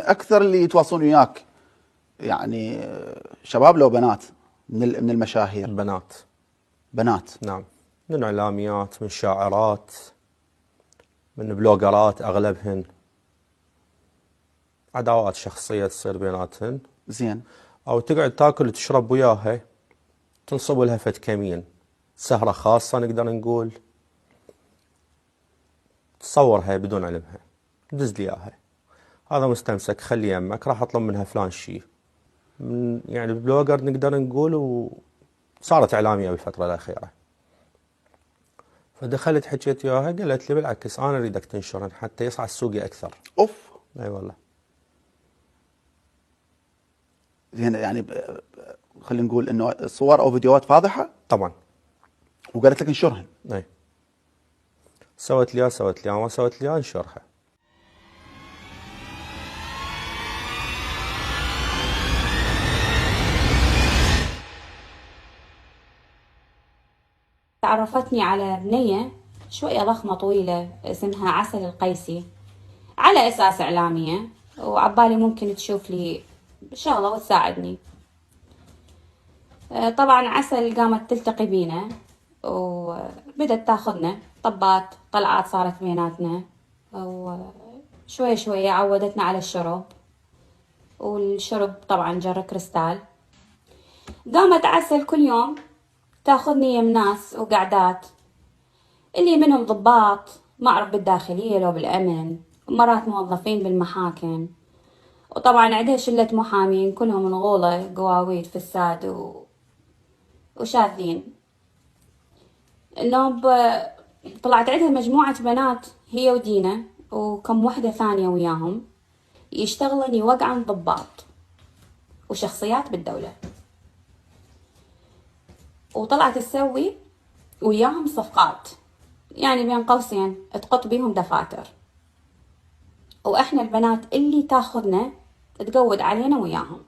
اكثر اللي يتواصلون وياك يعني شباب لو بنات من المشاهير؟ بنات. نعم، من اعلاميات، من شاعرات، من بلوجرات اغلبهن. عداوات شخصيه تصير بيناتهن. زين. او تقعد تاكل وتشرب وياها، تنصب لها فد كمين، سهره خاصه نقدر نقول، تصورها بدون علمها، دز لي اياها، هذا مستمسك خلي يمك، راح اطلب منها فلان شيء. يعني بلوجر نقدر نقول، وصارت اعلاميه بالفتره الاخيره. فدخلت حكيت وياها، قالت لي بالعكس انا اريدك تنشرن حتى يصعد سوقي اكثر. اوف. اي والله. زين، يعني خلينا نقول انه صور او فيديوهات فاضحه طبعا. وقالت لك انشرهن. اي. سوت لي ما سوت لي انشرها. عرفتني على بنية شوية ضخمة طويلة اسمها عسل القيسي، على أساس إعلامية، وعبالي ممكن تشوف لي شغلة وتساعدني. طبعا عسل قامت تلتقي بينا وبدت تاخذنا طبات طلعات صارت بيناتنا، وشوية شوية عودتنا على الشرب، والشرب طبعا جر كريستال. قامت عسل كل يوم تاخذني يم ناس وقعدات، اللي منهم ضباط معرف بالداخلية لو بالأمن، ومرات موظفين بالمحاكم، وطبعا عندها شلة محامين كلهم نغولة قواويد في الساد وشاذين. النوب طلعت عندها مجموعة بنات هي ودينا وكم وحدة ثانية وياهم، يشتغلن يوقعن ضباط وشخصيات بالدولة، وطلعت تسوي وياهم صفقات، يعني بين قوسين تقط بيهم دفاتر، واحنا البنات اللي تاخذنا تقود علينا وياهم.